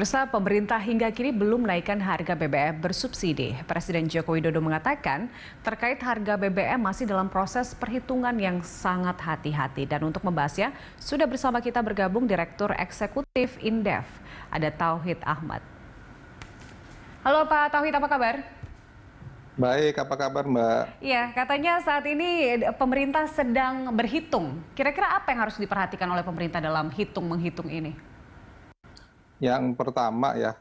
Pemirsa, pemerintah hingga kini belum menaikkan harga BBM bersubsidi. Presiden Joko Widodo mengatakan terkait harga BBM masih dalam proses perhitungan yang sangat hati-hati. Dan untuk membahasnya, sudah bersama kita bergabung Direktur Eksekutif Indef, ada Tauhid Ahmad. Halo Pak Tauhid, apa kabar? Baik, apa kabar Mbak? Iya, katanya saat ini pemerintah sedang berhitung. Kira-kira apa yang harus diperhatikan oleh pemerintah dalam hitung-menghitung ini? Yang pertama ya,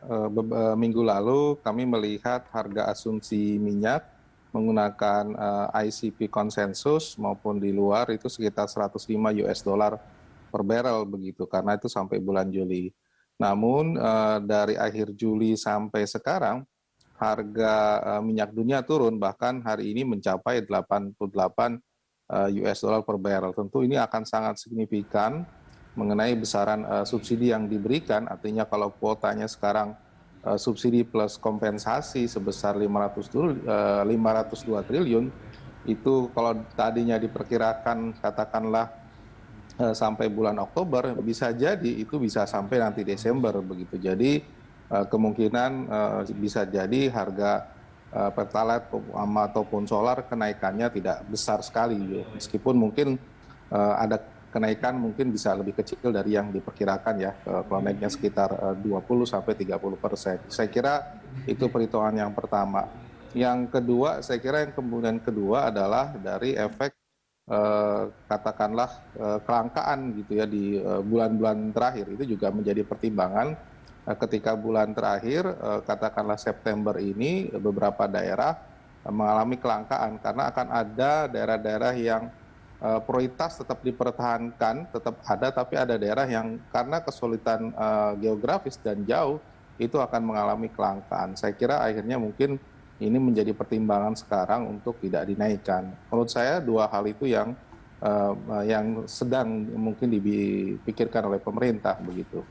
minggu lalu kami melihat harga asumsi minyak menggunakan ICP konsensus maupun di luar itu sekitar 105 US dollar per barrel begitu, karena itu sampai bulan Juli. Namun dari akhir Juli sampai sekarang harga minyak dunia turun, bahkan hari ini mencapai 88 US dollar per barrel. Tentu ini akan sangat signifikan mengenai besaran subsidi yang diberikan. Artinya kalau kuotanya sekarang subsidi plus kompensasi sebesar 502 triliun, itu kalau tadinya diperkirakan katakanlah sampai bulan Oktober, bisa jadi itu bisa sampai nanti Desember begitu. Jadi kemungkinan bisa jadi harga pertalite ataupun solar kenaikannya tidak besar sekali, meskipun mungkin ada kenaikan mungkin bisa lebih kecil dari yang diperkirakan ya, kalau naiknya sekitar 20-30%. Saya kira itu perhitungan yang pertama. Yang kedua, saya kira yang kemudian kedua adalah dari efek katakanlah kelangkaan gitu ya di bulan-bulan terakhir. Itu juga menjadi pertimbangan ketika bulan terakhir katakanlah September ini beberapa daerah mengalami kelangkaan, karena akan ada daerah-daerah yang prioritas tetap dipertahankan, tetap ada, tapi ada daerah yang karena kesulitan geografis dan jauh itu akan mengalami kelangkaan. Saya kira akhirnya mungkin ini menjadi pertimbangan sekarang untuk tidak dinaikkan. Menurut saya dua hal itu yang sedang mungkin dipikirkan oleh pemerintah begitu.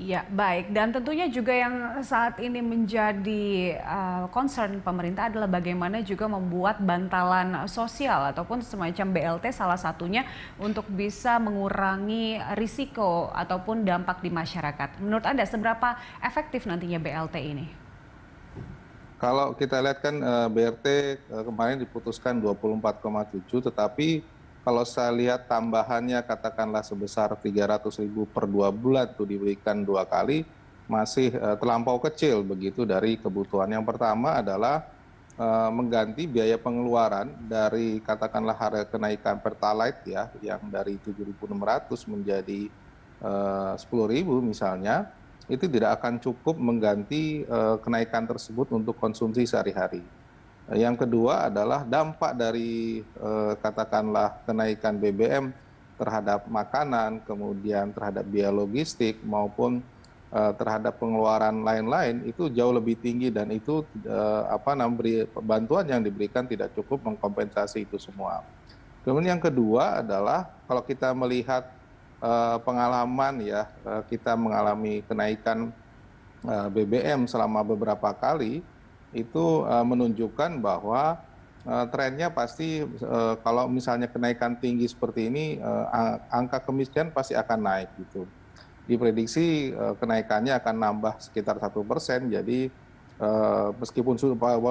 Ya, baik. Dan tentunya juga yang saat ini menjadi concern pemerintah adalah bagaimana juga membuat bantalan sosial ataupun semacam BLT salah satunya untuk bisa mengurangi risiko ataupun dampak di masyarakat. Menurut Anda seberapa efektif nantinya BLT ini? Kalau kita lihat kan BRT kemarin diputuskan 24,7, tetapi kalau saya lihat tambahannya katakanlah sebesar 300.000 per 2 bulan itu diberikan 2 kali, masih terlampau kecil begitu dari kebutuhan. Yang pertama adalah mengganti biaya pengeluaran dari katakanlah harga kenaikan pertalite ya, yang dari 7.600 menjadi 10.000 misalnya, itu tidak akan cukup mengganti kenaikan tersebut untuk konsumsi sehari-hari. Yang kedua adalah dampak dari katakanlah kenaikan BBM terhadap makanan, kemudian terhadap biaya logistik maupun terhadap pengeluaran lain-lain itu jauh lebih tinggi, dan itu bantuan yang diberikan tidak cukup mengkompensasi itu semua. Kemudian yang kedua adalah kalau kita melihat pengalaman ya, kita mengalami kenaikan BBM selama beberapa kali, itu menunjukkan bahwa trennya pasti kalau misalnya kenaikan tinggi seperti ini, angka kemiskinan pasti akan naik gitu. Diprediksi kenaikannya akan nambah sekitar 1%. Jadi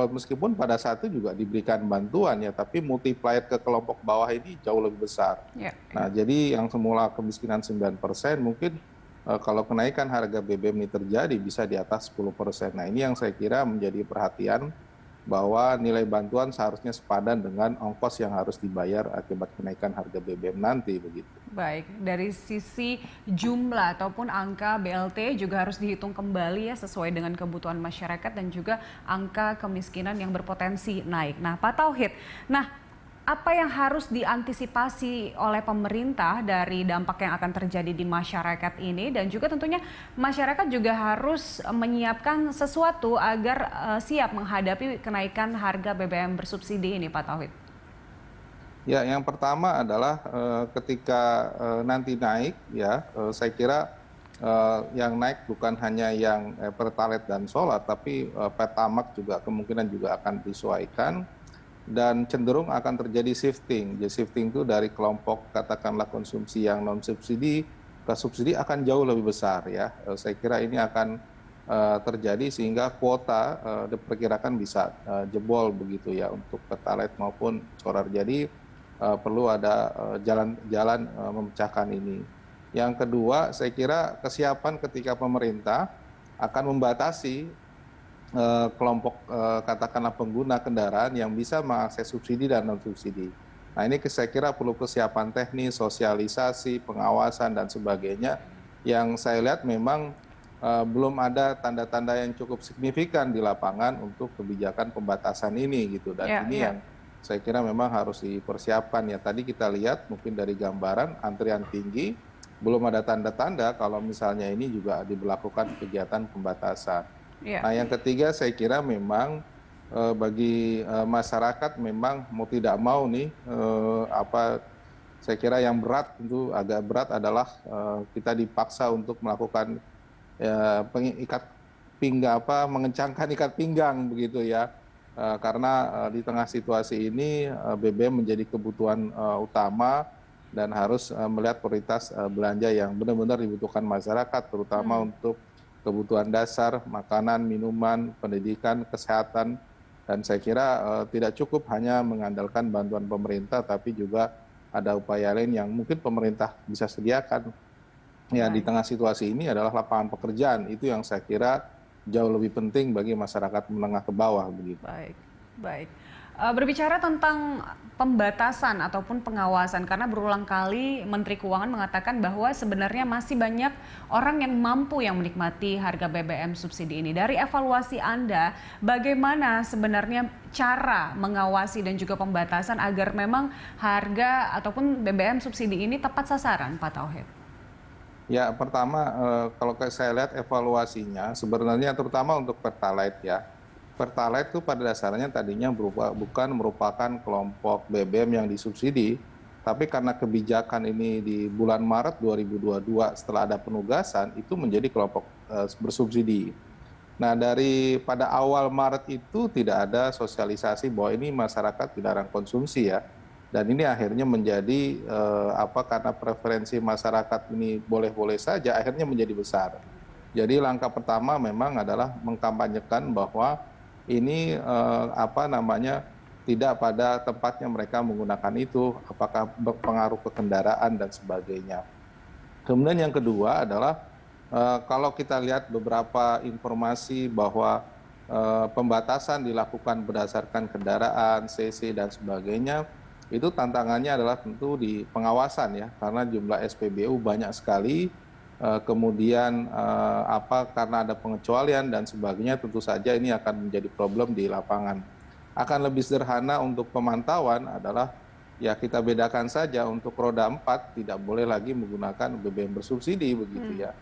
meskipun pada saat itu juga diberikan bantuan ya, tapi multiplier ke kelompok bawah ini jauh lebih besar. Ya. Nah, jadi yang semula kemiskinan 9%, mungkin kalau kenaikan harga BBM ini terjadi bisa di atas 10%. Nah, ini yang saya kira menjadi perhatian, bahwa nilai bantuan seharusnya sepadan dengan ongkos yang harus dibayar akibat kenaikan harga BBM nanti begitu. Baik, dari sisi jumlah ataupun angka BLT juga harus dihitung kembali ya, sesuai dengan kebutuhan masyarakat dan juga angka kemiskinan yang berpotensi naik. Nah, Pak Tauhid, apa yang harus diantisipasi oleh pemerintah dari dampak yang akan terjadi di masyarakat ini, dan juga tentunya masyarakat juga harus menyiapkan sesuatu agar siap menghadapi kenaikan harga BBM bersubsidi ini, Pak Tauhid? Ya, yang pertama adalah ketika nanti naik ya, saya kira yang naik bukan hanya yang pertalite dan solar, tapi Pertamax juga kemungkinan juga akan disesuaikan, dan cenderung akan terjadi shifting. Jadi shifting itu dari kelompok katakanlah konsumsi yang non subsidi ke subsidi akan jauh lebih besar ya. Saya kira ini akan terjadi sehingga kuota diperkirakan bisa jebol begitu ya untuk Pertalite maupun solar. Jadi perlu ada jalan-jalan memecahkan ini. Yang kedua, saya kira kesiapan ketika pemerintah akan membatasi kelompok katakanlah pengguna kendaraan yang bisa mengakses subsidi dan non subsidi. Nah ini saya kira perlu kesiapan teknis, sosialisasi, pengawasan dan sebagainya yang saya lihat memang belum ada tanda-tanda yang cukup signifikan di lapangan untuk kebijakan pembatasan ini gitu. Dan ini yang saya kira memang harus dipersiapkan ya. Tadi kita lihat mungkin dari gambaran antrian tinggi, belum ada tanda-tanda kalau misalnya ini juga diberlakukan kegiatan pembatasan. Nah yang ketiga saya kira memang bagi masyarakat memang mau tidak mau nih saya kira yang berat itu agak berat adalah kita dipaksa untuk melakukan pengikat pinggang mengencangkan ikat pinggang begitu ya. Karena di tengah situasi ini BBM menjadi kebutuhan utama dan harus melihat prioritas belanja yang benar-benar dibutuhkan masyarakat terutama untuk kebutuhan dasar, makanan, minuman, pendidikan, kesehatan, dan saya kira tidak cukup hanya mengandalkan bantuan pemerintah, tapi juga ada upaya lain yang mungkin pemerintah bisa sediakan. Ya di tengah situasi ini adalah lapangan pekerjaan, itu yang saya kira jauh lebih penting bagi masyarakat menengah ke bawah begitu. Baik. Berbicara tentang pembatasan ataupun pengawasan, karena berulang kali Menteri Keuangan mengatakan bahwa sebenarnya masih banyak orang yang mampu yang menikmati harga BBM subsidi ini. Dari evaluasi Anda, bagaimana sebenarnya cara mengawasi dan juga pembatasan agar memang harga ataupun BBM subsidi ini tepat sasaran, Pak Tauhid? Ya, pertama kalau saya lihat evaluasinya sebenarnya terutama untuk Pertalite ya. Pertalite itu pada dasarnya tadinya bukan merupakan kelompok BBM yang disubsidi, tapi karena kebijakan ini di bulan Maret 2022 setelah ada penugasan itu menjadi kelompok bersubsidi. Nah pada awal Maret itu tidak ada sosialisasi bahwa ini masyarakat dilarang konsumsi ya, dan ini akhirnya menjadi karena preferensi masyarakat ini boleh-boleh saja akhirnya menjadi besar. Jadi langkah pertama memang adalah mengkampanyekan bahwa ini tidak pada tempatnya mereka menggunakan itu, apakah berpengaruh ke kendaraan dan sebagainya. Kemudian yang kedua adalah kalau kita lihat beberapa informasi bahwa pembatasan dilakukan berdasarkan kendaraan, CC dan sebagainya, itu tantangannya adalah tentu di pengawasan ya, karena jumlah SPBU banyak sekali. Kemudian karena ada pengecualian dan sebagainya, tentu saja ini akan menjadi problem di lapangan. Akan lebih sederhana untuk pemantauan adalah ya kita bedakan saja untuk roda 4 tidak boleh lagi menggunakan BBM bersubsidi begitu ya.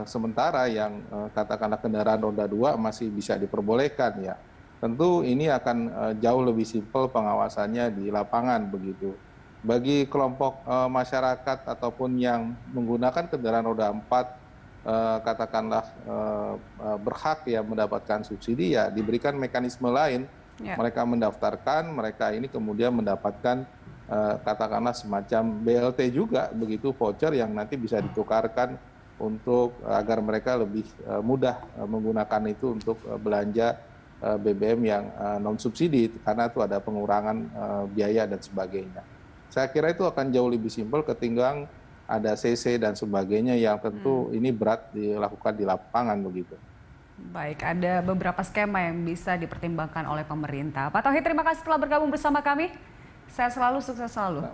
Sementara yang katakanlah kendaraan roda 2 masih bisa diperbolehkan ya. Tentu ini akan jauh lebih simpel pengawasannya di lapangan begitu. Bagi kelompok masyarakat ataupun yang menggunakan kendaraan roda 4 katakanlah berhak ya mendapatkan subsidi ya diberikan mekanisme lain. Mereka mendaftarkan, mereka ini kemudian mendapatkan katakanlah semacam BLT juga begitu, voucher yang nanti bisa ditukarkan untuk agar mereka lebih mudah menggunakan itu untuk belanja BBM yang non subsidi karena itu ada pengurangan biaya dan sebagainya. Saya kira itu akan jauh lebih simpel ketimbang ada CC dan sebagainya yang tentu ini berat dilakukan di lapangan begitu. Baik, ada beberapa skema yang bisa dipertimbangkan oleh pemerintah. Pak Tauhid, terima kasih telah bergabung bersama kami. Sehat selalu, sukses selalu.